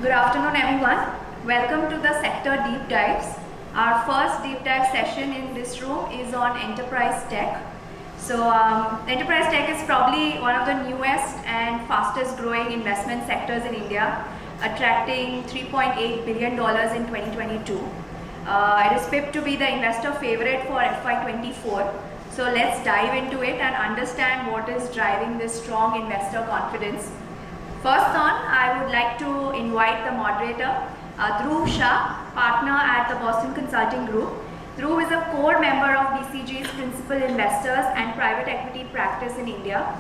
Good afternoon, everyone. Welcome to the sector deep dives. Our first deep dive session in this room is on enterprise tech. So, enterprise tech is probably one of the newest and fastest growing investment sectors in India, attracting $3.8 billion in 2022. It is pipped to be the investor favorite for FY24. So let's dive into it and understand what is driving this strong investor confidence. First on, I would like to invite the moderator, Dhruv Shah, partner at the Boston Consulting Group. Dhruv is a core member of BCG's principal investors and private equity practice in India.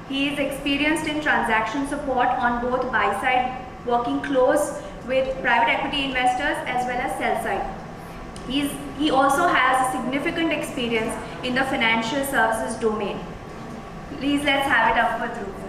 He is experienced in transaction support on both buy side, working close with private equity investors as well as sell side. He also has a significant experience in the financial services domain. Please let's have it up for Dhruv.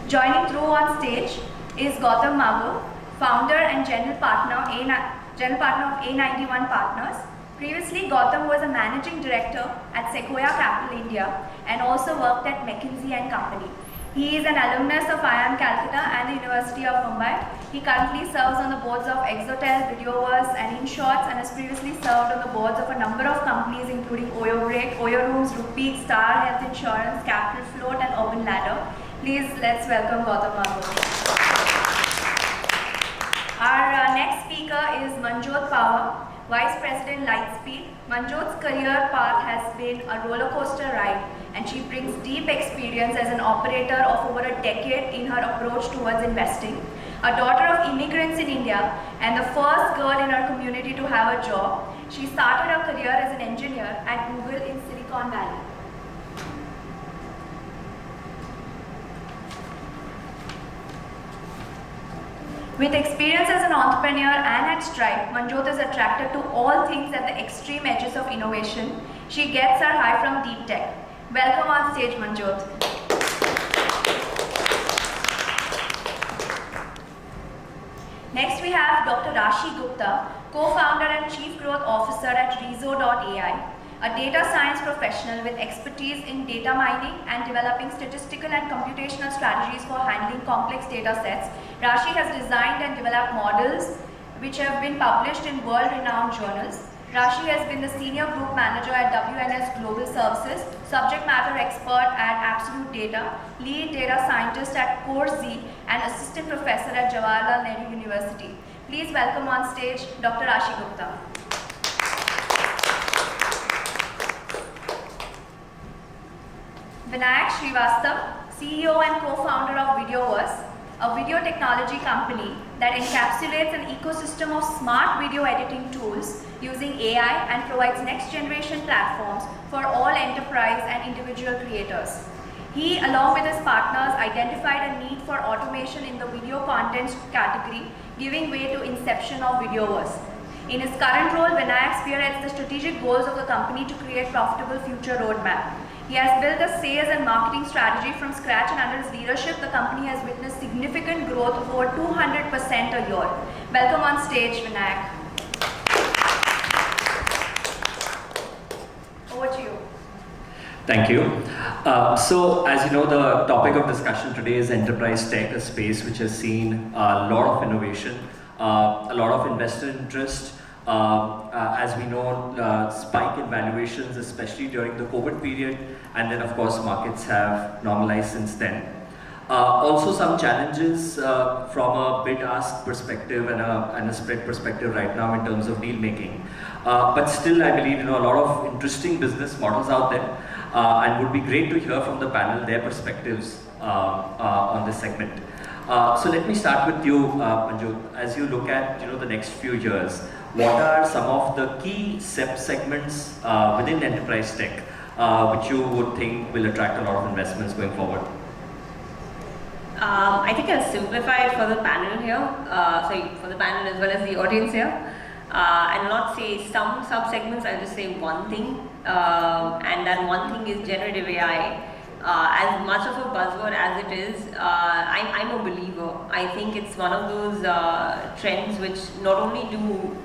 Joining Dhruv on stage is Gautam Mago, founder and general partner of A91 Partners. Previously, Gautam was a managing director at Sequoia Capital India and also worked at McKinsey & Company. He is an alumnus of IIM Calcutta and the University of Mumbai. He currently serves on the boards of Exotel, Videoverse and InShots, and has previously served on the boards of a number of companies including Oyo Break, Oyo Rooms, Rupeek, Star Health Insurance, Capital Float and Urban Ladder. Please let's welcome Gautam Mago. Our next speaker is Manjot Pawar, Vice President Lightspeed. Manjot's career path has been a roller coaster ride, and she brings deep experience as an operator of over a decade in her approach towards investing. A daughter of immigrants in India and the first girl in her community to have a job, she started her career as an engineer at Google in Silicon Valley. With experience as an entrepreneur and at Stripe, Manjot is attracted to all things at the extreme edges of innovation. She gets her high from deep tech. Welcome on stage, Manjot. Next we have Dr. Rashi Gupta, co-founder and chief growth officer at Rezo.ai. A data science professional with expertise in data mining and developing statistical and computational strategies for handling complex data sets, Rashi has designed and developed models which have been published in world-renowned journals. Rashi has been the senior group manager at WLSA Global Services, subject matter expert at Absolute Data, lead data scientist at Core Z, and assistant professor at Jawaharlal Nehru University. Please welcome on stage Dr. Rashi Gupta. Vinayak Srivastav, CEO and co-founder of Videoverse, a video technology company that encapsulates an ecosystem of smart video editing tools using AI and provides next-generation platforms for all enterprise and individual creators. He, along with his partners, identified a need for automation in the video content category, giving way to inception of Videoverse. In his current role, Vinayak spearheads the strategic goals of the company to create profitable future roadmap. He has built a sales and marketing strategy from scratch, and under his leadership, the company has witnessed significant growth of over 200% a year. Welcome on stage, Vinayak. Over to you. Thank you. So, as you know, the topic of discussion today is enterprise tech, a space which has seen a lot of innovation, a lot of investor interest. As we know, spike in valuations, especially during the COVID period, and then of course markets have normalized since then. Also some challenges from a bid-ask perspective and a spread perspective right now in terms of deal making. But still, I believe a lot of interesting business models out there, and would be great to hear from the panel their perspectives on this segment. So let me start with you, Manju. As you look at the next few years, what are some of the key segments within enterprise tech which you would think will attract a lot of investments going forward? I think I'll simplify it for the panel here, for the panel as well as the audience here. I'll not say some sub-segments, I'll just say one thing, and that one thing is generative AI. As much of a buzzword as it is, I'm a believer. I think it's one of those trends which not only do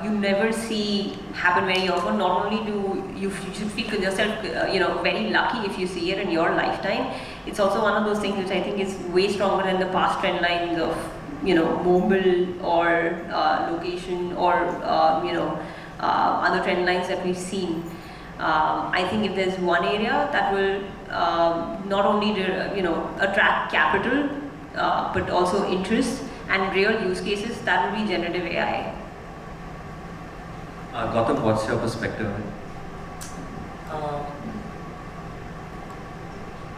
you never see happen very often. Not only do you should feel yourself, very lucky if you see it in your lifetime. It's also one of those things which I think is way stronger than the past trend lines of, mobile or location or other trend lines that we've seen. I think if there's one area that will not only attract capital but also interest and real use cases, that will be generative AI. Gautam, what's your perspective?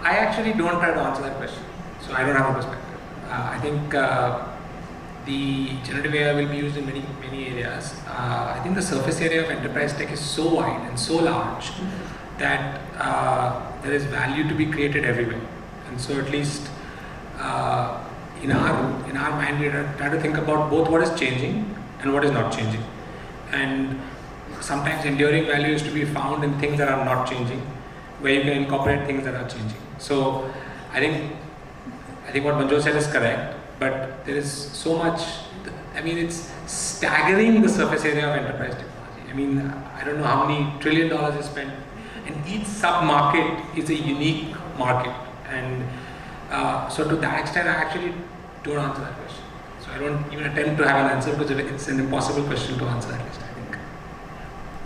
I actually don't try to answer that question, so I don't have a perspective. I think the generative AI will be used in many areas. I think the surface area of enterprise tech is so wide and so large that there is value to be created everywhere. And so at least in our mind, we try to think about both what is changing and what is not changing. And sometimes enduring value is to be found in things that are not changing, where you can incorporate things that are changing. So I think what Manjot said is correct, but there is so much. I mean, it's staggering, the surface area of enterprise technology. I mean, I don't know how many $1 trillion is spent, and each sub-market is a unique market. And so to that extent, I actually don't answer that question. So I don't even attempt to have an answer because it's an impossible question to answer, at least I think.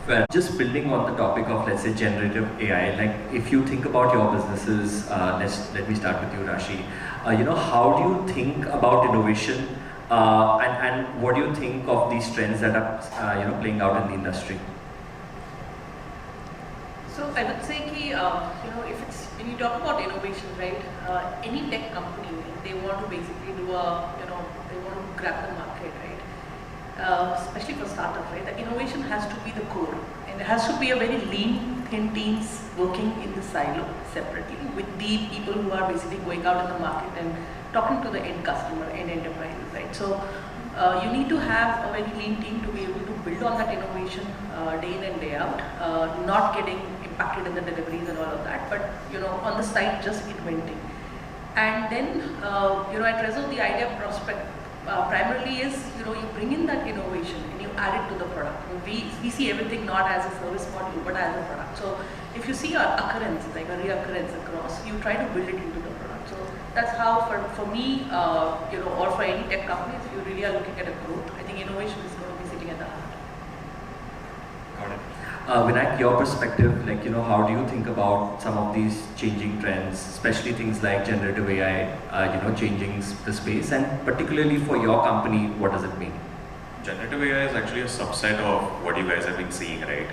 Well, just building on the topic of, let's say, generative AI, like if you think about your businesses, let me start with you, Rashi. How do you think about innovation, and what do you think of these trends that are playing out in the industry? So I would say if it's when you talk about innovation, right? Any tech company, they want to basically do they want to grab the market, right? Especially for startups, right? The innovation has to be the core, and it has to be a very lean, thin teams working in the silo separately with the people who are basically going out in the market and talking to the end customer and enterprises, right? So you need to have a very lean team to be able to build on that innovation day in and day out, not getting impacted in the deliveries and all of that, but on the side just inventing. And then at Rezo, the idea prospect primarily is you bring in that innovation and you add it to the product. We see everything not as a service model but as a product. So if you see an occurrence, like a reoccurrence across, you try to build it into the product. So that's how for me, or for any tech company, if you really are looking at a growth, I think innovation is going to be sitting at the heart. Got it. Vinayak, your perspective, how do you think about some of these changing trends, especially things like generative AI, changing the space, and particularly for your company, what does it mean? Generative AI is actually a subset of what you guys have been seeing, right?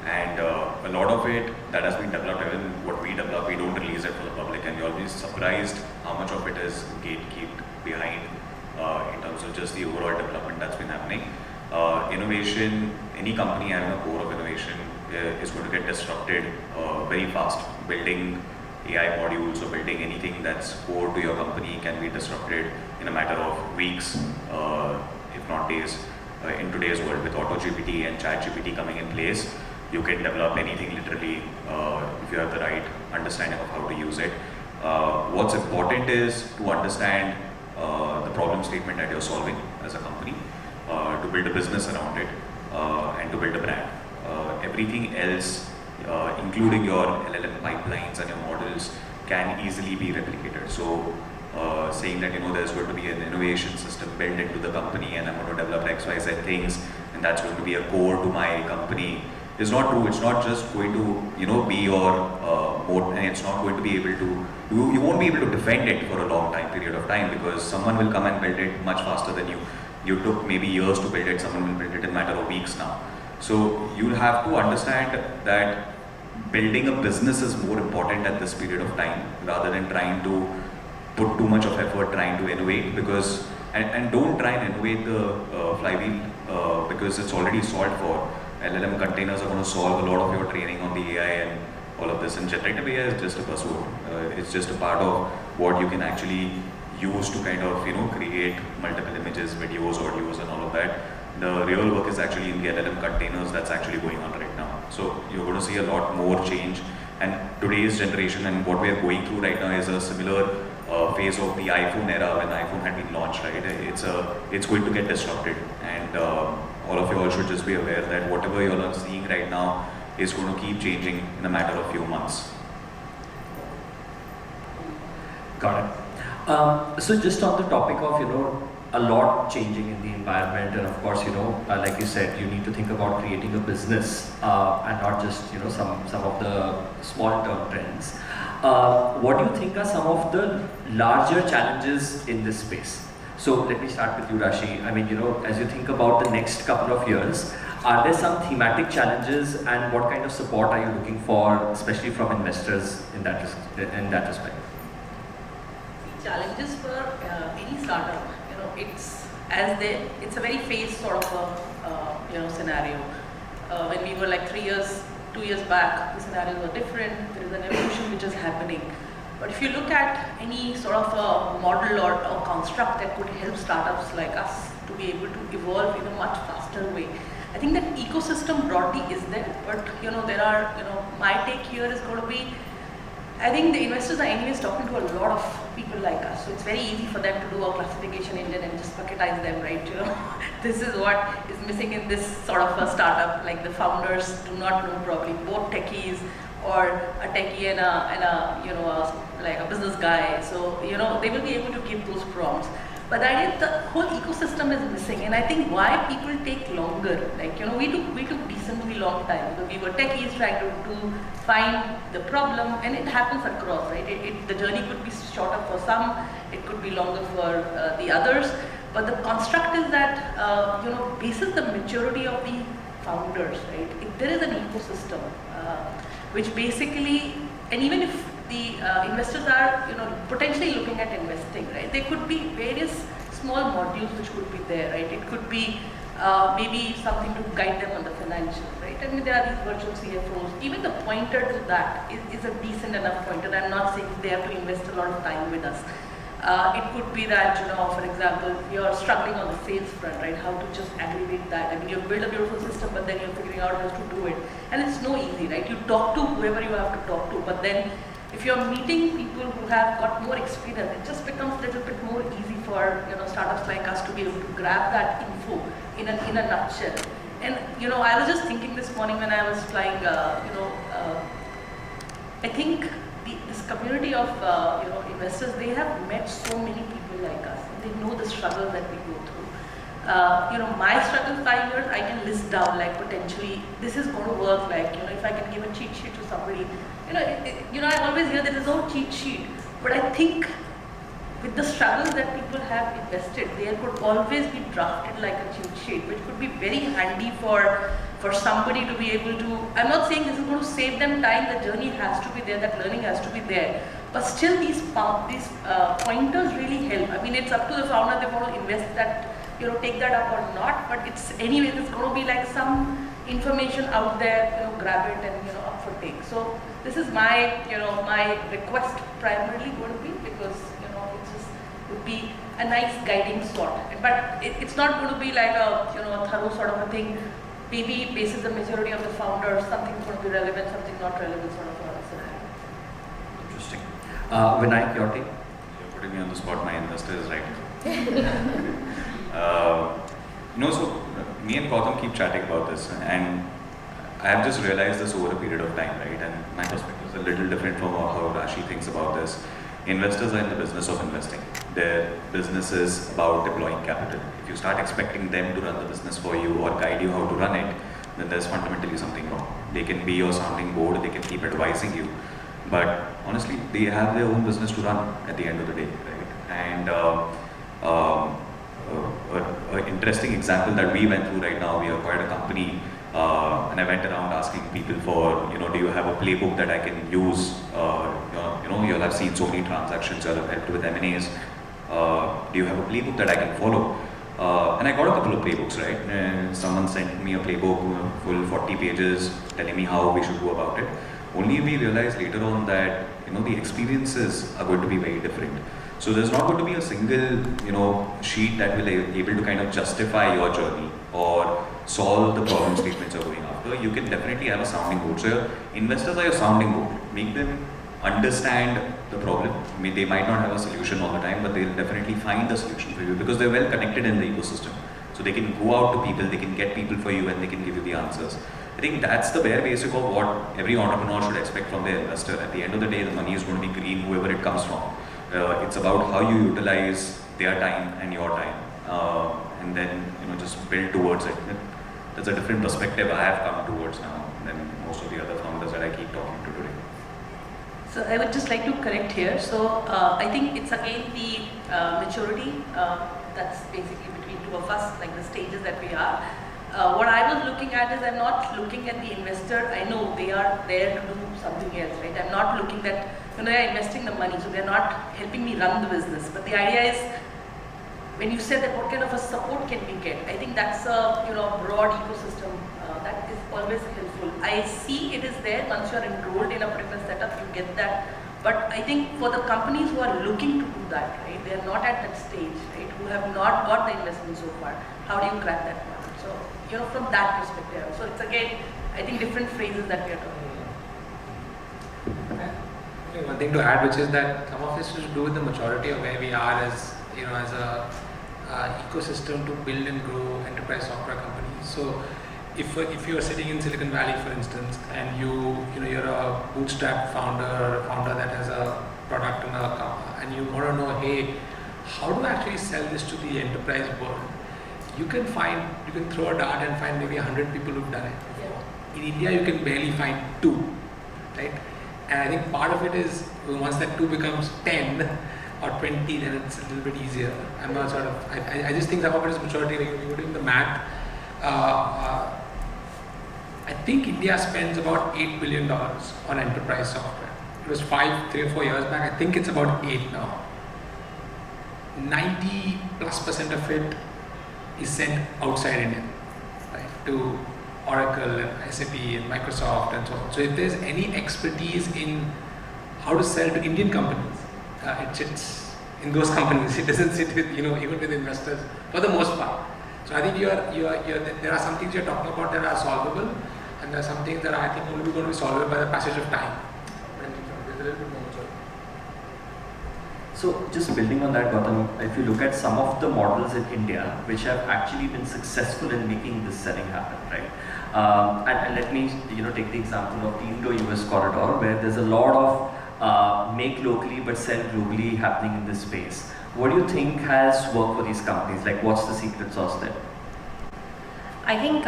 And a lot of it that has been developed, even what we develop, we don't release it for the public, and you'll be surprised how much of it is gatekept behind in terms of just the overall development that's been happening. Innovation, any company having a core of innovation is going to get disrupted very fast. Building AI modules or building anything that's core to your company can be disrupted in a matter of weeks, if not days. In today's world, with AutoGPT and ChatGPT coming in place, you can develop anything literally if you have the right understanding of how to use it. What's important is to understand the problem statement that you're solving as a company, to build a business around it, and to build a brand. Everything else, including your LLM pipelines and your models, can easily be replicated. So saying that there's going to be an innovation system built into the company and I'm going to develop XYZ things and that's going to be a core to my company is not true. It's not just going to be your moat, and it's not going to be able to, you won't be able to defend it for a long period of time, because someone will come and build it much faster than you. You took maybe years to build it, someone will build it in a matter of weeks now. So you'll have to understand that building a business is more important at this period of time, rather than trying to put too much of effort trying to innovate, because and don't try and innovate the flywheel because it's already solved for. LLM containers are going to solve a lot of your training on the AI and all of this, and generative AI is just a buzzword. It's just a part of what you can actually use to kind of create multiple images, videos, audios and all of that. The real work is actually in the LLM containers that's actually going on right now. So you're going to see a lot more change, and today's generation and what we are going through right now is a similar phase of the iPhone era when iPhone had been launched, right? It's going to get disrupted, and all of you all should just be aware that whatever you all are seeing right now is going to keep changing in a matter of few months. Got it. So just on the topic of, a lot changing in the environment, and of course, like you said, you need to think about creating a business and not just, some of the small term trends. What do you think are some of the larger challenges in this space? So let me start with you, Rashi. I mean, as you think about the next couple of years, are there some thematic challenges, and what kind of support are you looking for, especially from investors in that respect? Challenges for any startup, it's a very phased sort of a scenario. When we were like 2 years back, the scenarios were different. There is an evolution which is happening. But if you look at any sort of a model or construct that could help startups like us to be able to evolve in a much faster way, I think that ecosystem broadly is there. But there are, my take here is going to be, I think the investors are anyways talking to a lot of people like us, so it's very easy for them to do a classification engine and just bucketize them, right? This is what is missing in this sort of a startup. Like the founders do not know probably both techies or a techie and like a business guy. So they will be able to give those prompts. But the idea, the whole ecosystem is missing, and I think why people take longer. Like we took decently long time because we were techies trying to find the problem, and it happens across, right? The journey could be shorter for some, it could be longer for the others. But the construct is that basis the maturity of the founders, right? If there is an ecosystem, which basically, and even if the investors are potentially looking at investing, right? There could be various small modules which could be there, right? It could be maybe something to guide them on the financials, right? I mean, there are these virtual CFOs. Even the pointer to that is a decent enough pointer. I'm not saying they have to invest a lot of time with us. It could be that, for example, you're struggling on the sales front, right? How to just aggregate that. I mean, you build a beautiful system, but then you're figuring out how to do it. And it's no easy, right? You talk to whoever you have to talk to, but then if you're meeting people who have got more experience, it just becomes a little bit more easy for startups like us to be able to grab that info in a nutshell. And I was just thinking this morning when I was flying, I think this community of investors, they have met so many people like us. They know the struggle that we go through. My struggle 5 years, I can list down like potentially this is going to work. Like if I can give a cheat sheet to somebody. I always hear there is no cheat sheet, but I think with the struggles that people have invested, there could always be drafted like a cheat sheet, which could be very handy for somebody to be able to. I'm not saying this is going to save them time. The journey has to be there. That learning has to be there. But still, these pointers really help. I mean, it's up to the founder. They want to invest that, take that up or not. But it's anyway, it's going to be like some information out there. Grab it and up for take. So this is my my request primarily going to be, because it just would be a nice guiding sort. But it's not going to be like a a thorough sort of a thing. Maybe basis the majority of the founders, something's going to be relevant, something not relevant, sort of a scenario. Interesting. Vinayak, your take? You're putting me on the spot. My investor is right. So me and Gautam keep chatting about this, and I have just realized this over a period of time, right? And my perspective is a little different from how Rashi thinks about this. Investors are in the business of investing. Their business is about deploying capital. If you start expecting them to run the business for you or guide you how to run it, then there's fundamentally something wrong. They can be your sounding board, they can keep advising you, but honestly, they have their own business to run at the end of the day, right? And an interesting example that we went through right now, we acquired a company, and I went around asking people for, do you have a playbook that I can use? You'll have seen so many transactions, you'll have helped with M&As. Do you have a playbook that I can follow? And I got a couple of playbooks, right? And someone sent me a playbook, full 40 pages, telling me how we should go about it. Only we realized later on that, the experiences are going to be very different. So there's not going to be a single, sheet that will be able to kind of justify your journey or solve the problem statements you're going after. You can definitely have a sounding board. So your investors are your sounding board. Make them understand the problem. I mean, they might not have a solution all the time, but they'll definitely find a solution for you because they're well connected in the ecosystem. So they can go out to people, they can get people for you, and they can give you the answers. I think that's the bare basic of what every entrepreneur should expect from their investor. At the end of the day, the money is going to be green, whoever it comes from. It's about how you utilize their time and your time, and then just build towards it. That's a different perspective I have come towards now than most of the other founders that I keep talking to today. So I would just like to correct here. So I think it's again the maturity that's basically between two of us, like the stages that we are. What I was looking at is I'm not looking at the investor. I know they are there to do something else, right? I'm not looking that they're investing the money, so they're not helping me run the business. But the idea is, when you said that what kind of a support can we get, I think that's a broad ecosystem that is always helpful. I see it is there once you are enrolled in a particular setup, you get that. But I think for the companies who are looking to do that, right, they are not at that stage, right, who have not got the investment so far. How do you crack that model? So from that perspective. So it's again, I think different phrases that we are talking about. Okay, one thing to add, which is that some of this is to do with the maturity of where we are as as a ecosystem to build and grow enterprise software companies. So if you are sitting in Silicon Valley, for instance, and you're a bootstrap founder or a founder that has a product and you want to know, hey, how do I actually sell this to the enterprise world? You can throw a dart and find maybe 100 people who've done it before. In India, you can barely find 2, right? And I think part of it is once that 2 becomes 10 or 20, then it's a little bit easier. I'm not I just think some of it is maturity. Like when you're doing the math, I think India spends about $8 billion on enterprise software. It was 3 or 4 years back. I think it's about 8 now. 90+% of it is sent outside India, right, to Oracle and SAP and Microsoft and so on. So if there's any expertise in how to sell to Indian companies, it sits in those companies. It doesn't sit with even with investors for the most part. So I think there are some things you're talking about that are solvable, and there are some things that I think only going to be solvable by the passage of time. There's a little bit more. So just building on that, Gautam, if you look at some of the models in India which have actually been successful in making this selling happen, right? And let me take the example of the Indo-US corridor, where there's a lot of make locally but sell globally happening in this space. What do you think has worked for these companies? Like, what's the secret sauce there? I think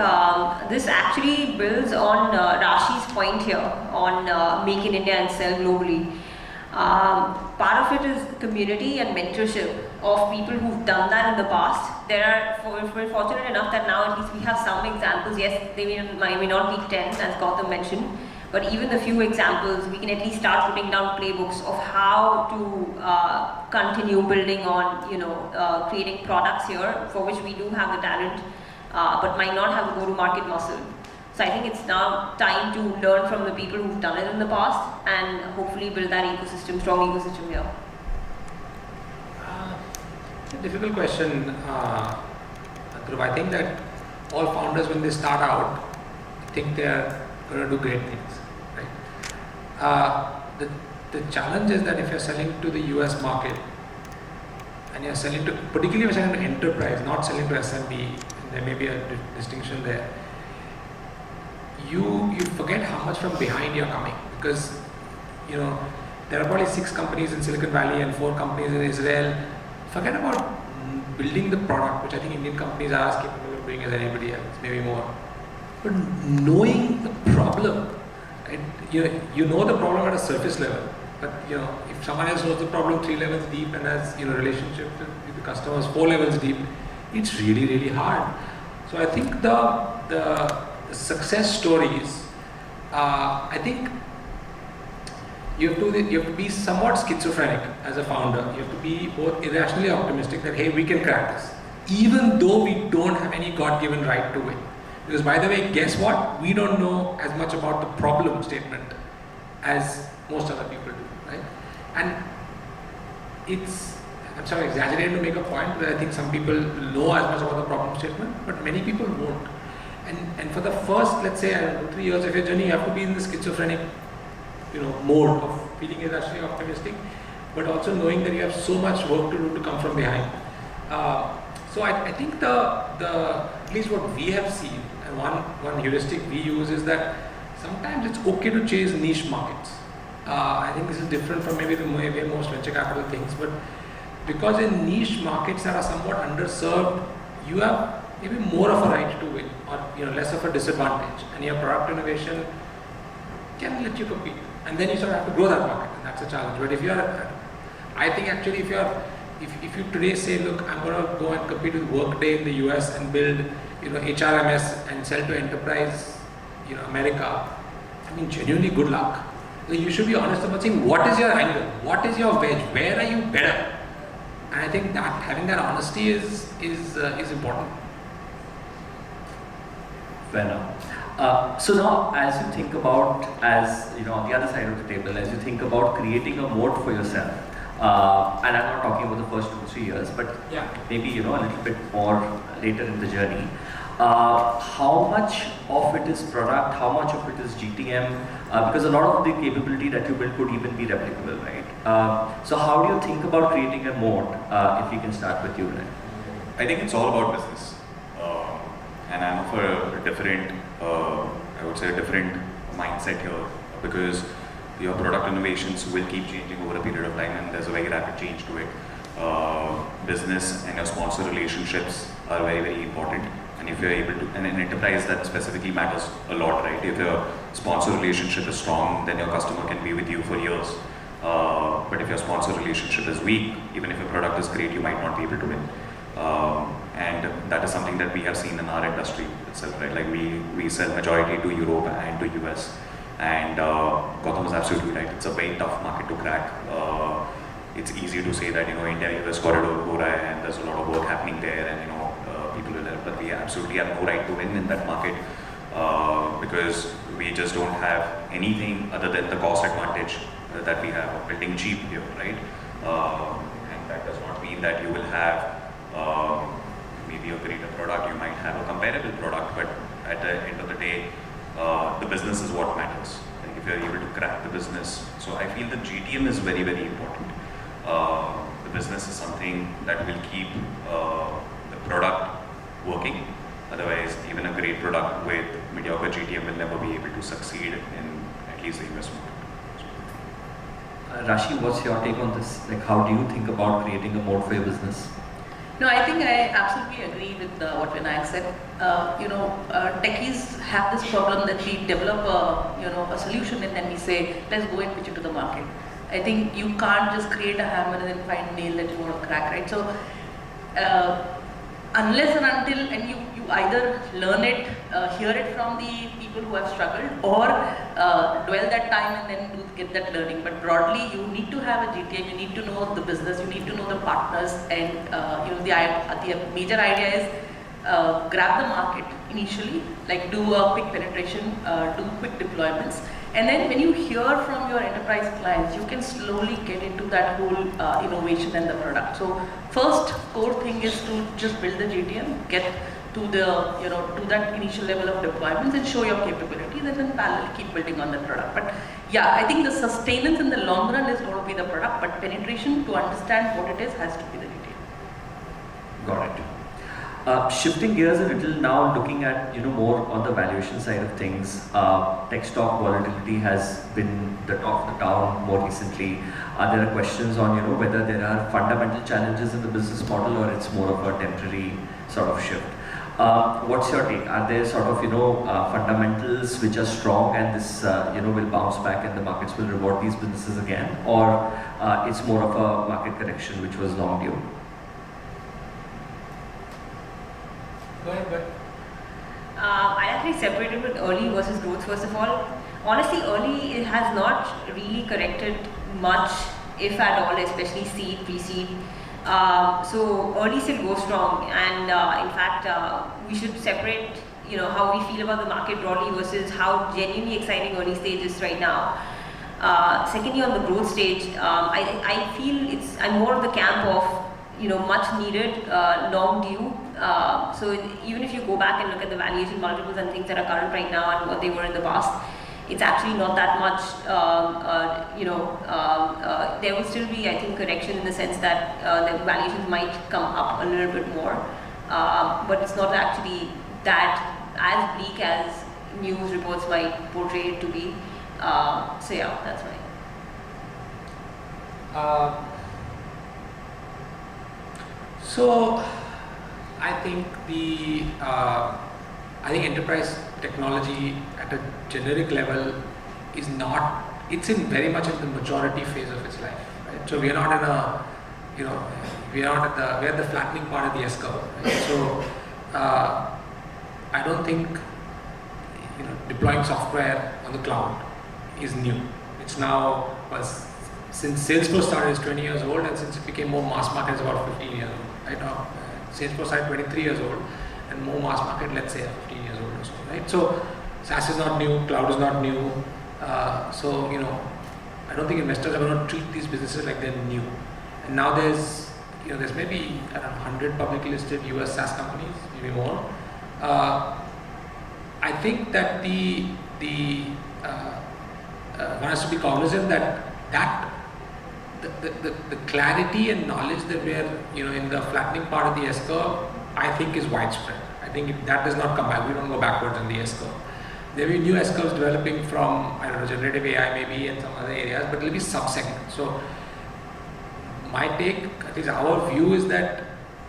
this actually builds on Rashi's point here on make in India and sell globally. Part of it is community and mentorship of people who've done that in the past. We're fortunate enough that now at least we have some examples. Yes, they may not be 10 as Gautam mentioned, but even the few examples, we can at least start putting down playbooks of how to continue building on, creating products here for which we do have the talent, but might not have the go-to-market muscle. So I think it's now time to learn from the people who've done it in the past and hopefully build that ecosystem, strong ecosystem here. It's a difficult question, Dhruv. I think that all founders, when they start out, think they're going to do great things, right? The challenge is that if you're selling to the US market and you're selling to, particularly if you're selling to enterprise, not selling to SMB, there may be a distinction there. You forget how much from behind you're coming, because there are probably 6 companies in Silicon Valley and 4 companies in Israel. Forget about building the product, which I think Indian companies are as capable of doing as anybody else, maybe more. But knowing the problem, right? You know the problem at a surface level, but if someone else knows the problem 3 levels deep and has relationship with the customers 4 levels deep, it's really, really hard. So I think the success stories, I think you have to be somewhat schizophrenic as a founder. You have to be both irrationally optimistic that, hey, we can crack this, even though we don't have any God-given right to win. Because by the way, guess what? We don't know as much about the problem statement as most other people do, right? And I'm sorry, exaggerating to make a point, but I think some people know as much about the problem statement, but many people won't. And for the first, let's say, 2-3 years of your journey, you have to be in the schizophrenic, mode of feeling irrationally optimistic, but also knowing that you have so much work to do to come from behind. So I think at least what we have seen, and one heuristic we use is that sometimes it's okay to chase niche markets. I think this is different from maybe the way most venture capital things, but because in niche markets that are somewhat underserved, you have maybe more of a right to win, or less of a disadvantage, and your product innovation can let you compete, and then you sort of have to grow that market, and that's a challenge. But if you are, I think actually if you today say, look, I'm going to go and compete with Workday in the US and build HRMS and sell to enterprise America, I mean genuinely good luck. You should be honest about saying what is your angle, what is your wedge, where are you better, and I think that having that honesty is important. Fair enough. So now, as you think about, on the other side of the table, as you think about creating a moat for yourself, and I'm not talking about the first 2-3 years, but Yeah. maybe a little bit more later in the journey. How much of it is product? How much of it is GTM? Because a lot of the capability that you build could even be replicable, right? So how do you think about creating a moat? If we can start with you, Ryan. I think it's all about business. And I'm of a different, I would say a different mindset here, because your product innovations will keep changing over a period of time, and there's a very rapid change to it. Business and your sponsor relationships are very, very important. And if you're able to, and in enterprise that specifically matters a lot, right? If your sponsor relationship is strong, then your customer can be with you for years. But if your sponsor relationship is weak, even if your product is great, you might not be able to win. And that is something that we have seen in our industry itself, right? Like we sell majority to Europe and to US, and Gautam is absolutely right. It's a very tough market to crack. It's easy to say that India-US corridor ho raha hai, and there's a lot of work happening there, and people will help, but we absolutely have no right to win in that market because we just don't have anything other than the cost advantage that we have of building cheap here, right? And that does not mean that you will have maybe a greater product. You might have a comparable product, but at the end of the day, the business is what matters. Like if you're able to crack the business. So I feel the GTM is very, very important. The business is something that will keep the product working. Otherwise, even a great product with mediocre GTM will never be able to succeed in at least the investment. Rashi, what's your take on this? Like, how do you think about creating a moat for your business? No, I think I absolutely agree with what Vinayak said. Techies have this problem that we develop a solution and then we say, let's go and pitch it to the market. I think you can't just create a hammer and then find a nail that you want to crack, right? So, unless and until, and you either learn it, hear it from the people who have struggled, or dwell that time and then get that learning. But broadly, you need to have a GTM, you need to know the business, you need to know the partners, and the major idea is grab the market initially, like do a quick penetration, do quick deployments. And then when you hear from your enterprise clients, you can slowly get into that whole innovation and the product. So first core thing is to just build the GTM, get to the to that initial level of deployments and show your capabilities, and then parallel keep building on the product. But yeah, I think the sustenance in the long run is going to be the product, but penetration to understand what it is has to be the GTM. Got it. Shifting gears a little now, looking at more on the valuation side of things. Tech stock volatility has been the talk of the town more recently. There are questions on whether there are fundamental challenges in the business model or it's more of a temporary sort of shift. What's your take? Are there sort of fundamentals which are strong and this will bounce back and the markets will reward these businesses again, or it's more of a market correction which was long due? Go ahead. I actually separated with early versus growth first of all. Honestly, early it has not really corrected much, if at all, especially seed, pre-seed. So early still goes strong, and in fact, we should separate, how we feel about the market broadly versus how genuinely exciting early stage is right now. Secondly, on the growth stage, I feel I'm more of the camp of much needed, long due. So even if you go back and look at the valuation multiples and things that are current right now and what they were in the past, it's actually not that much, there will still be, I think, correction in the sense that the valuations might come up a little bit more, but it's not actually that as bleak as news reports might portray it to be. So yeah, that's why. So I think enterprise technology at a generic level is not, it's in very much in the majority phase of its life, right? So we are not in a, we're at the flattening part of the S curve, right? So I don't think, deploying software on the cloud is new. It's now, since Salesforce started, it's 20 years old, and since it became more mass market, it's about 15 years old. Right now, Salesforce started 23 years old, and more mass market, let's say, 15 years old or so, right? So SaaS is not new, cloud is not new. So I don't think investors are going to treat these businesses like they're new. And now there's maybe 100 publicly listed US SaaS companies, maybe more. I think that one has to be cognizant that the clarity and knowledge that we're in the flattening part of the S curve, I think is widespread. I think that does not come back. We don't go backwards in the S curve. There will be new S curves developing from generative AI maybe and some other areas, but it will be sub-segments. So my take, at least our view, is that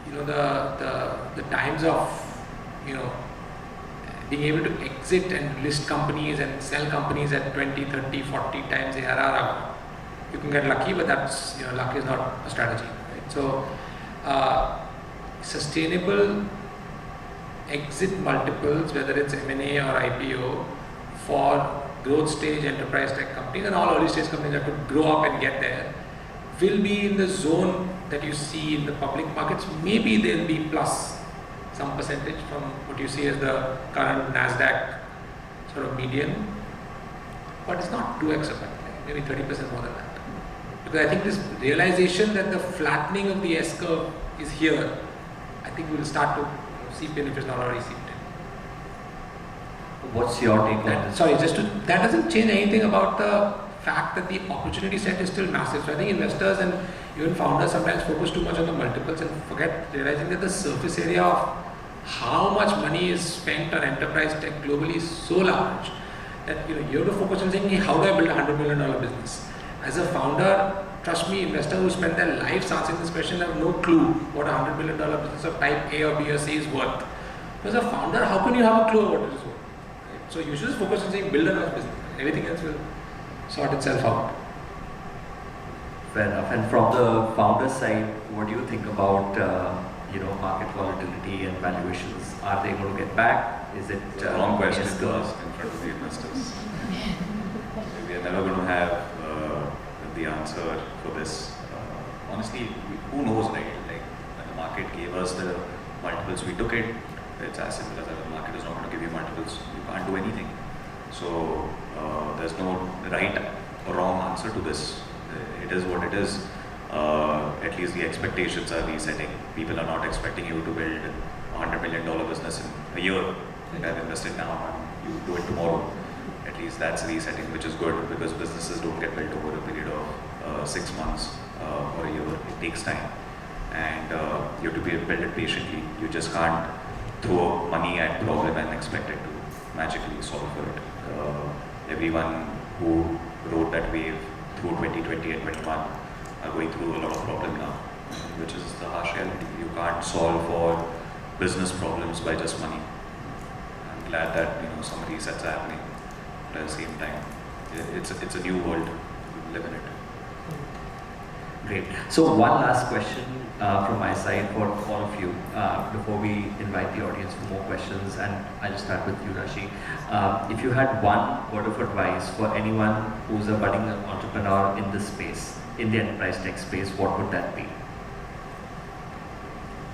the times of being able to exit and list companies and sell companies at 20, 30, 40 times ARR, you can get lucky, but that's luck is not a strategy, right? So sustainable exit multiples, whether it's M&A or IPO, for growth stage enterprise tech companies and all early stage companies that could grow up and get there, will be in the zone that you see in the public markets. Maybe they'll be plus some percentage from what you see as the current NASDAQ sort of median, but it's not 2x of that, maybe 30% more than that. Because I think this realization that the flattening of the S curve is here, I think will start to seep in if it's not already seeped in. What's your take on this? Sorry, that doesn't change anything about the fact that the opportunity set is still massive. So I think investors and even founders sometimes focus too much on the multiples and forget realizing that the surface area of how much money is spent on enterprise tech globally is so large that you have to focus on saying, hey, how do I build a $100 million business? As a founder, trust me, investors who spend their lives answering this question have no clue what a $100 million business of type A or B or C is worth. As a founder, how can you have a clue what it is worth? Right? So you should just focus on saying build a business. Everything else will sort itself out. Fair enough. And from the founder side, what do you think about market volatility and valuations? Are they going to get back? Is it the wrong question to ask in front of the investors? We are never going to have the answer for this. Honestly, who knows, right? Like when the market gave us the multiples, we took it. It's as simple as that. The market is not going to give you multiples. You can't do anything. So there's no right or wrong answer to this. It is what it is. At least the expectations are resetting. People are not expecting you to build a $100 million business in a year. Like I've invested now and you do it tomorrow. At least that's resetting, which is good because businesses don't get built over a period of 6 months or a year. It takes time, and you have to build it patiently. You just can't throw money at problem and expect it to magically solve for it. Everyone who rode that wave through 2020 and 21 are going through a lot of problem now, which is the harsh reality. You can't solve for business problems by just money. I'm glad that some resets are happening. At the same time, it's a new world. We live in it. Great. So one last question from my side for all of you before we invite the audience for more questions, and I'll just start with you, Rashi. If you had one word of advice for anyone who's a budding entrepreneur in this space, in the enterprise tech space, what would that be?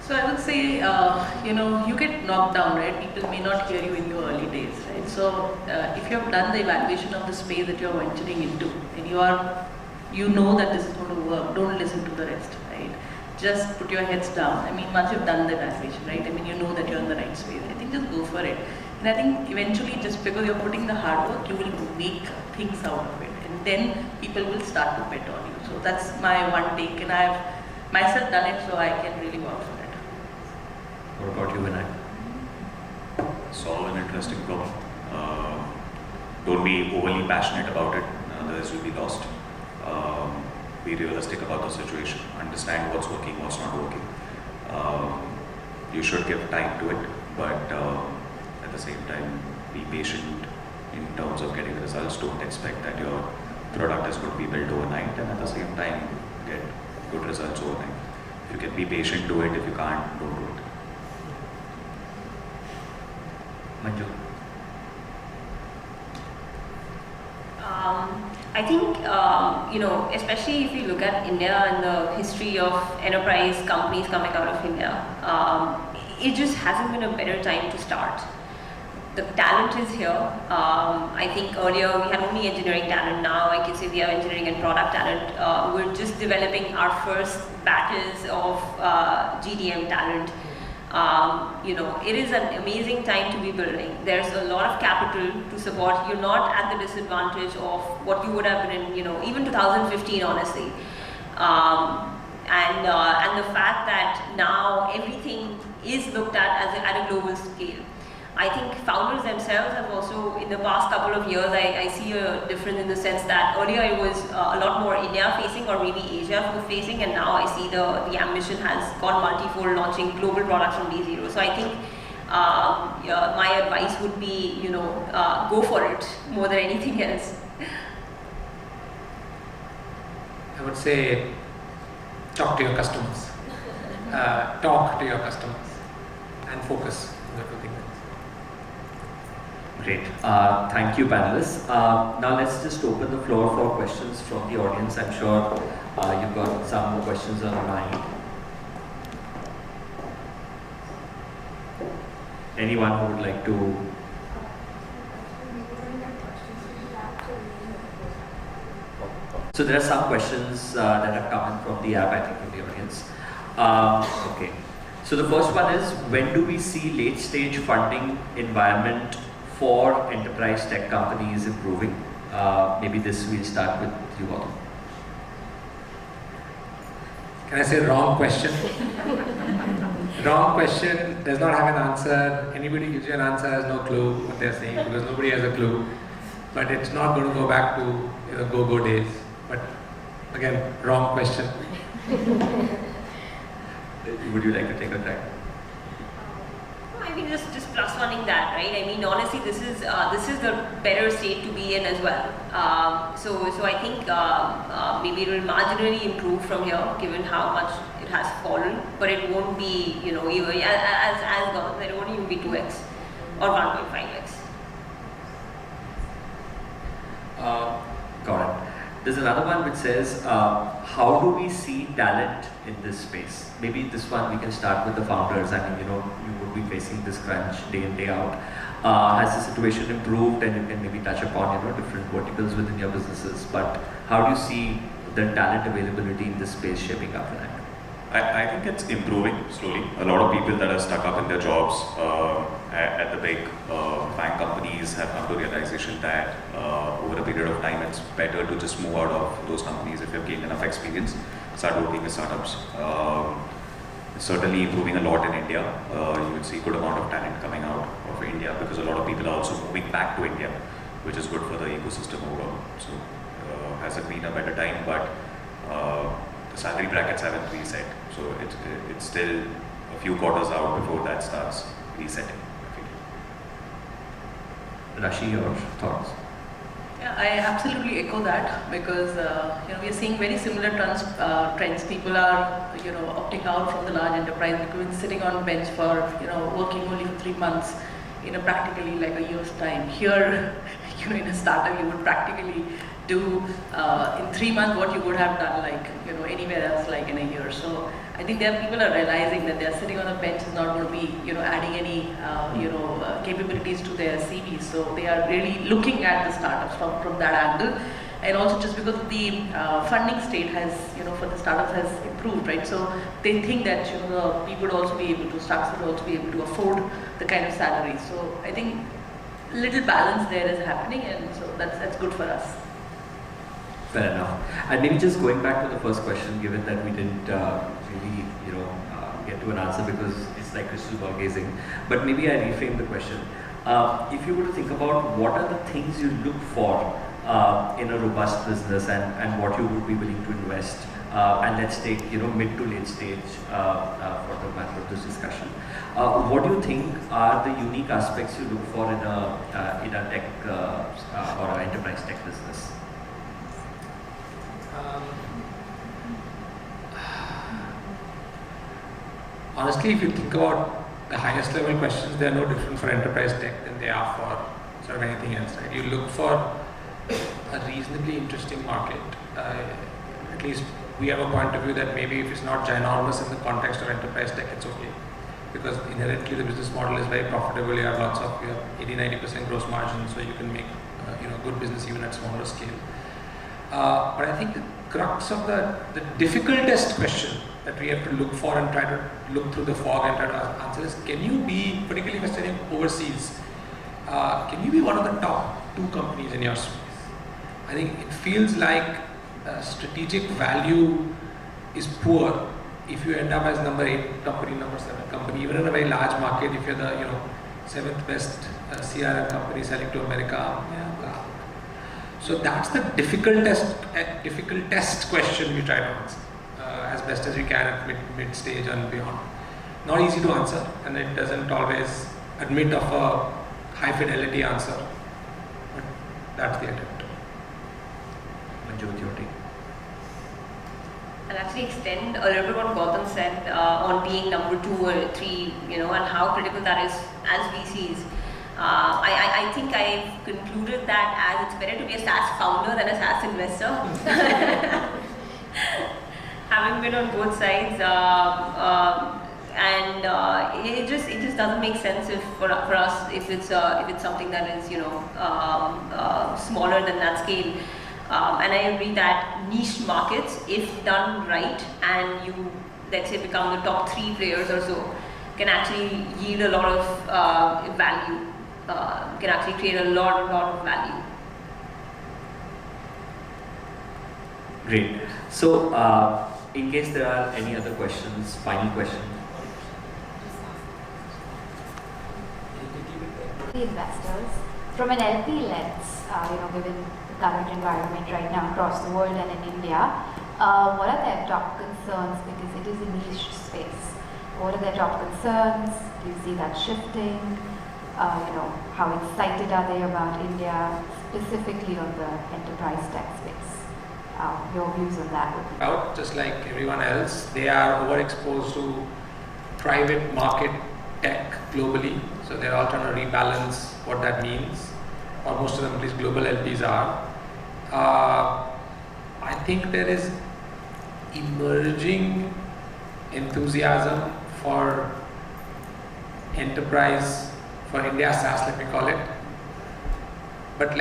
So I would say, you get knocked down, right? People may not hear you in your early days, right? So if you have done the evaluation of the space that you're venturing into, and you know that this is going to work, don't listen to the rest, right? Just put your heads down. I mean, once you've done the evaluation, right? I mean, you know that you're in the right space. I think just go for it. And I think eventually, just because you're putting the hard work, you will make things out of it, and then people will start to bet on you. So that's my one take, and I've myself done it, so I can really vouch for it. What about you, Vinay? Solve an interesting problem. Don't be overly passionate about it, otherwise you'll be lost. Be realistic about the situation. Understand what's working, what's not working. You should give time to it, but at the same time, be patient in terms of getting results. Don't expect that your product is going to be built overnight, and at the same time, get good results overnight. If you can be patient, do it. If you can't, don't do it. Manju? I think, especially if you look at India and the history of enterprise companies coming out of India, it just hasn't been a better time to start. The talent is here. I think earlier we had only engineering talent. Now I can say we have engineering and product talent. We're just developing our first batches of GDM talent. It is an amazing time to be building. There's a lot of capital to support. You're not at the disadvantage of what you would have been in, even 2015, honestly. And the fact that now everything is looked at a global scale. I think founders themselves have also, in the past couple of years, I see a difference in the sense that earlier it was a lot more India facing or maybe Asia facing, and now I see the ambition has gone multifold, launching global products from day zero. So I think my advice would be, go for it more than anything else. I would say, talk to your customers. Talk to your customers and focus on the two things. Great. Thank you, panelists. Now let's just open the floor for questions from the audience. I'm sure you've got some more questions on your mind. Anyone who would like to? So there are some questions that have come in from the app, I think, from the audience. Okay. So the first one is, when do we see late-stage funding environment for enterprise tech companies improving? Maybe this we'll start with you all. Can I say wrong question? Wrong question does not have an answer. Anybody gives you an answer has no clue what they're saying because nobody has a clue. But it's not going to go back to the go-go days. But again, wrong question. Would you like to take a crack? I mean, just plus oneing that, right? I mean, honestly, this is the better state to be in as well. So I think maybe it will marginally improve from here, given how much it has fallen. But it won't be, even as gone, it won't even be 2x or 1.5x. Got it. There's another one which says, how do we see talent in this space? Maybe this one we can start with the founders. I mean, you would be facing this crunch day in, day out. Has the situation improved? And you can maybe touch upon, different verticals within your businesses. But how do you see the talent availability in this space shaping up? I think it's improving slowly. A lot of people that are stuck up in their jobs at the big bank companies have come to realization that over a period of time it's better to just move out of those companies if you've gained enough experience, start working with startups. It's certainly improving a lot in India. You would see good amount of talent coming out of India because a lot of people are also moving back to India, which is good for the ecosystem overall. So hasn't been a better time, but the salary brackets haven't reset. So it's still a few quarters out before that starts resetting. Rashi, your thoughts? Yeah, I absolutely echo that because we are seeing very similar trends. People are opting out from the large enterprise because sitting on bench for working only for 3 months in a practically like a year's time. Here, in a startup, you would practically do in 3 months what you would have done anywhere else like in a year. So I think there people are realizing that they're sitting on the bench is not going to be adding any capabilities to their CV. So they are really looking at the startups from that angle. and also just because of the funding state has, for the startups has improved, right? So they think that we would also be able to, startups would also be able to afford the kind of salaries. So I think little balance there is happening, and so that's good for us. Fair enough. And maybe just going back to the first question, given that we didn't really, get to an answer because it's like crystal ball gazing, but maybe I reframe the question. If you were to think about what are the things you look for in a robust business and what you would be willing to invest, and let's take mid to late stage for the matter of this discussion. What do you think are the unique aspects you look for in a tech or an enterprise tech business? Honestly, if you think about the highest level questions, they are no different for enterprise tech than they are for sort of anything else, right? You look for a reasonably interesting market. At least we have a point of view that maybe if it's not ginormous in the context of enterprise tech, it's okay. Because inherently the business model is very profitable. You have 80-90% gross margin, so you can make good business even at smaller scale. But I think the crux of the difficultest question that we have to look for and try to look through the fog and try to answer is, can you be, particularly if you're studying overseas, can you be one of the top 2 companies in your space? I think it feels like strategic value is poor if you end up as number 8 company, number 7 company, even in a very large market. If you're the 7th best CRM company selling to America, so that's the difficultest question we try to answer as best as we can at mid stage and beyond. Not easy to answer, and it doesn't always admit of a high fidelity answer, but that's the attempt. Manjot, I'll actually extend a little bit what Gautam said on being number 2 or 3, and how critical that is as VCs. I think I've concluded that as it's better to be a SaaS founder than a SaaS investor. Having been on both sides, and it just doesn't make sense for us if it's something that is smaller than that scale. And I agree that niche markets, if done right, and you, let's say, become the top 3 players or so, can actually yield a lot of value, can actually create a lot of value. Great. So, in case there are any other questions, final question. The investors, from an LP lens, given the current environment right now across the world and in India, what are their top concerns? Because it is a niche space. What are their top concerns? Do you see that shifting? How excited are they about India, specifically on the enterprise tech space? Your views on that would be. Just like everyone else, they are overexposed to private market tech globally, so they're all trying to rebalance what that means, or most of them, at least global LPs are. I think there is emerging enthusiasm for enterprise, for India SaaS, let me call it. But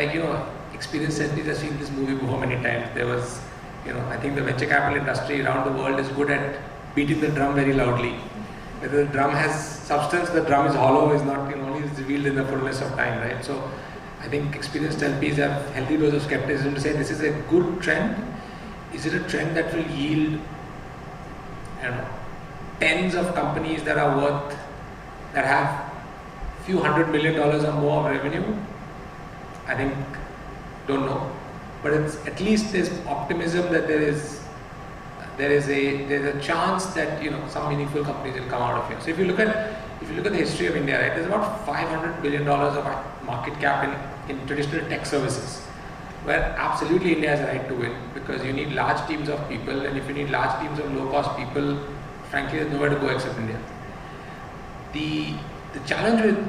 experienced LPs have seen this movie before many times. There was, I think the venture capital industry around the world is good at beating the drum very loudly. Whether the drum has substance, the drum is hollow, is not, only is revealed in the fullness of time, right? So I think experienced LPs have healthy dose of skepticism to say this is a good trend. Is it a trend that will yield, tens of companies that are worth, that have few $100 million or more of revenue? I think, don't know. But it's, at least there's optimism that there's a chance that some meaningful companies will come out of here. So if you look at the history of India, right, there's about $500 billion of market cap in traditional tech services, where absolutely India has a right to win, because you need large teams of people, and if you need large teams of low-cost people, frankly, there's nowhere to go except India. The challenge with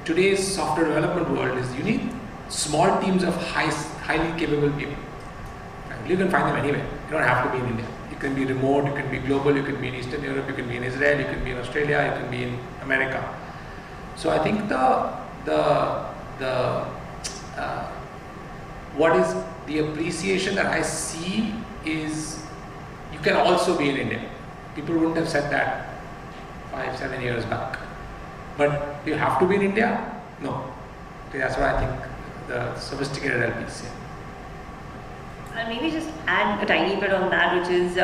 today's software development world is you need small teams of highly capable people. You can find them anywhere. You don't have to be in India. You can be remote, you can be global, you can be in Eastern Europe, you can be in Israel, you can be in Australia, you can be in America. So I think what is the appreciation that I see is you can also be in India. People wouldn't have said that 5-7 years back. But do you have to be in India? No. That's why I think the sophisticated LPs. Yeah. I'll maybe just add a tiny bit on that, which is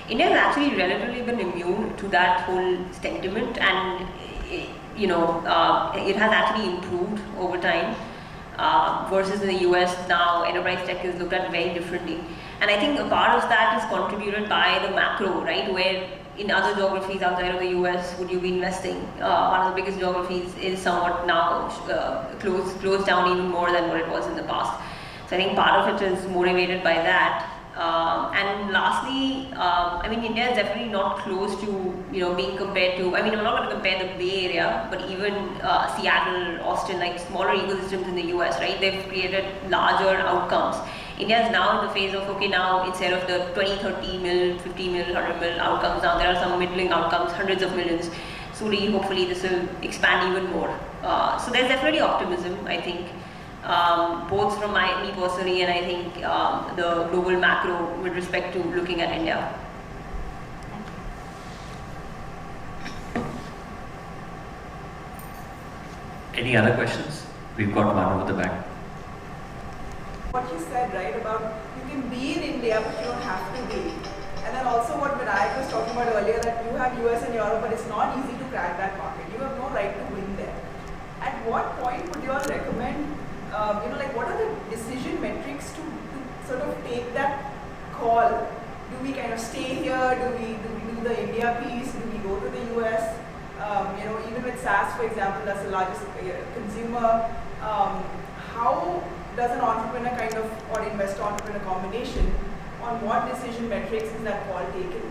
India has actually relatively been immune to that whole sentiment, and it has actually improved over time. Versus in the US now, enterprise tech is looked at very differently, and I think a part of that is contributed by the macro, right? Where in other geographies outside of the US, would you be investing? One of the biggest geographies is somewhat now closed down even more than what it was in the past. So I think part of it is motivated by that. And lastly, I mean, India is definitely not close to, being compared to, I mean, I'm not going to compare the Bay Area, but even Seattle, Austin, like smaller ecosystems in the US, right? They've created larger outcomes. India is now in the phase of, okay, now instead of the 20, 30 mil, 50 mil, 100 mil outcomes, now there are some middling outcomes, hundreds of millions. Slowly, hopefully, this will expand even more. So there's definitely optimism, I think. Both from me personally and I think the global macro with respect to looking at India. Any other questions? We've got one over the back. What you said, right, about you can be in India but you don't have to be. And then also what Vinayak was talking about earlier, that you have US and Europe but it's not easy to crack that market. You have no right to win there. At what point would you all recommend what are the decision metrics to sort of take that call? Do we kind of stay here? Do we do the India piece? Do we go to the US? Even with SaaS, for example, that's the largest consumer. How does an entrepreneur or investor entrepreneur combination, on what decision metrics is that call taken?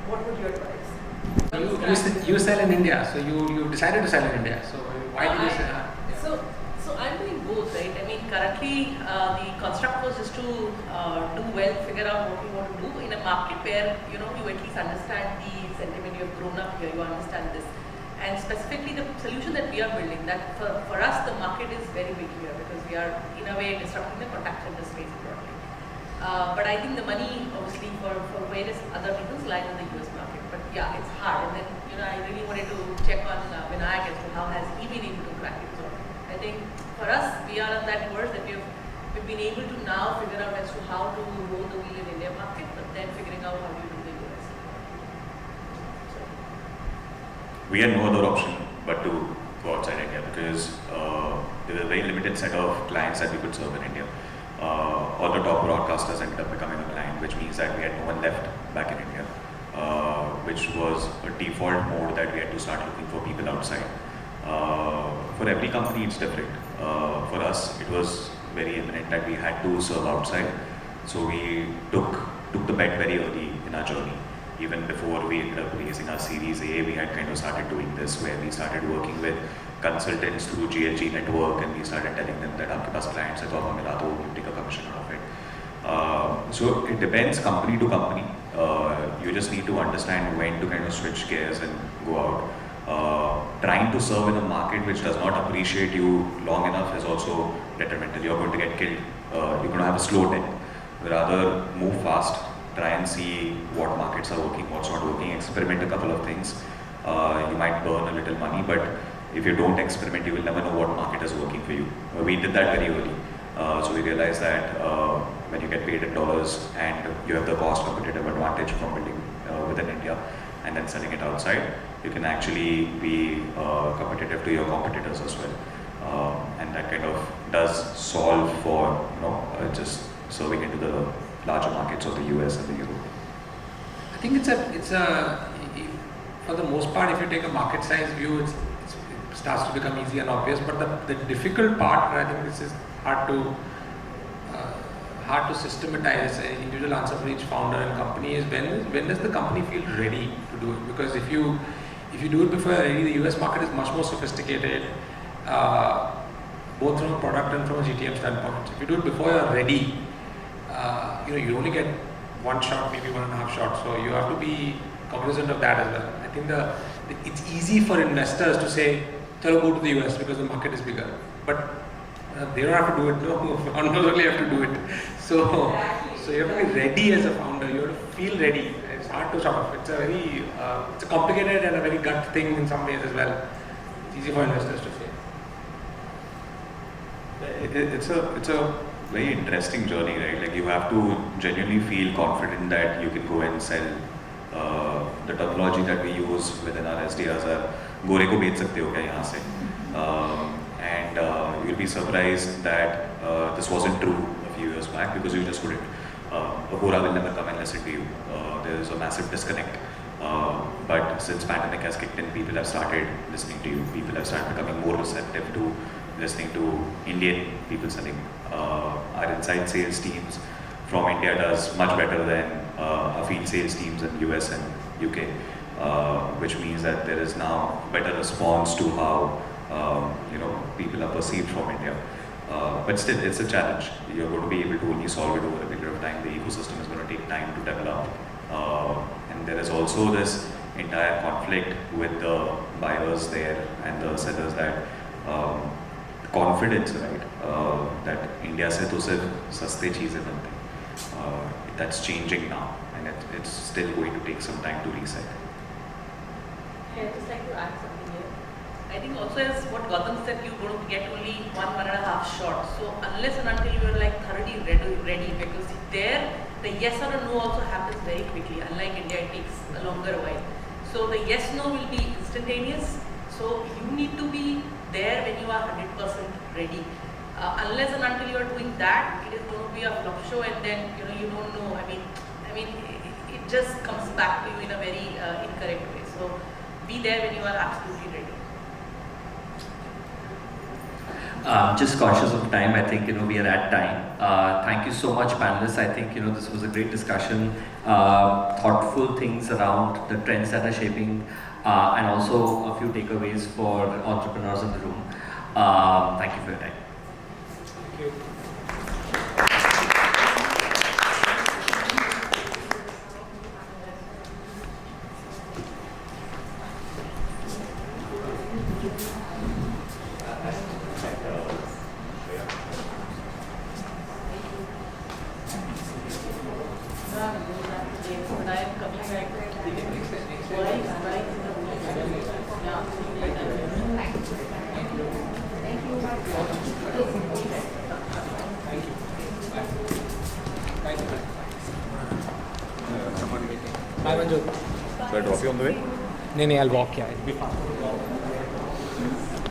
What would you advise? You sell in India, so you decided to sell in India. So why did you sell? So I'm doing both, right? I mean, currently the construct was just to do well, figure out what you want to do in a market where you at least understand the sentiment. You have grown up here, you understand this, and specifically the solution that we are building. That for us, the market is very big here because we are in a way disrupting the contact center space broadly. But I think the money, obviously, for various other reasons, lies in the US market. But yeah, it's hard. And then I really wanted to check on Vinayak as to how has he been able to crack it. So I think for us, we are on that verge that we've been able to now figure out as to how to roll the wheel in India market, but then figuring out how to do the US. So. We had no other option but to go outside India because there was a very limited set of clients that we could serve in India. All the top broadcasters ended up becoming a client, which means that we had no one left back in India, which was a default mode that we had to start looking for people outside. For every company, it's different. For us, it was very imminent that we had to serve outside. So we took the bet very early in our journey. Even before we ended up raising our Series A, we had kind of started doing this, where we started working with consultants through GLG network, and we started telling them that our clients are going to take a commission out of it. So it depends company to company. You just need to understand when to kind of switch gears and go out. Trying to serve in a market which does not appreciate you long enough is also detrimental. You're going to get killed. You're going to have a slow death. Rather move fast, try and see what markets are working, what's not working, experiment a couple of things. You might burn a little money, but if you don't experiment, you will never know what market is working for you. We did that very early. So we realized that when you get paid in dollars and you have the cost competitive advantage from building within India and then selling it outside, you can actually be competitive to your competitors as well. And that kind of does solve for just serving into the larger markets of the US and the Europe. I think it's a for the most part, if you take a market size view, it starts to become easy and obvious. But the difficult part, and I think this is hard to systematize an individual answer for each founder and company, is when does the company feel ready to do it? Because if you do it before you're ready, the US market is much more sophisticated, both from a product and from a GTM standpoint. If you do it before you're ready, you only get one shot, maybe 1.5 shots. So you have to be cognizant of that as well. I think it's easy for investors to say, "Chalo, go to the US because the market is bigger." But They don't have to do it. No, founders only have to do it. So you have to be ready as a founder. You have to feel ready. It's hard to sort of. It's a very it's a complicated and a very gut thing in some ways as well. It's easy for investors to say. It's a very interesting journey, right? Like you have to genuinely feel confident that you can go and sell. The terminology that we use within our SDRs are गोरे को बेच सकते हो क्या यहाँ से? And you'll be surprised that this wasn't true a few years back because you just couldn't. A Gora will never come and listen to you. There is a massive disconnect. But since pandemic has kicked in, people have started listening to you. People have started becoming more receptive to listening to Indian people selling. Our inside sales teams from India does much better than our field sales teams in US and UK, which means that there is now better response to how people are perceived from India. But still, it's a challenge. You're going to be able to only solve it over a period of time. The ecosystem is going to take time to develop. And there is also this entire conflict with the buyers there and the sellers that confidence, right? That India se to sirf saste cheezein bante. That's changing now, and it's still going to take some time to reset. Yeah, I'd just like to add something here. I think also as what Gautam said, you're going to get only 1.5 shots. So unless and until you're like thoroughly ready, because there the yes or a no also happens very quickly. Unlike India, it takes a longer while. So the yes no will be instantaneous. So you need to be there when you are 100% ready. Unless and until you are doing that, it is going to be a flop show, and then you don't know. I mean, it just comes back to you in a very incorrect way. So be there when you are absolutely ready. Just cautious of time, I think we are at time. Thank you so much, panelists. I think this was a great discussion, thoughtful things around the trends that are shaping, and also a few takeaways for entrepreneurs in the room. Thank you for your time. Thank you. Bye, Manju. Should I drop you on the way? No, I'll walk. Yeah, it'll be fine.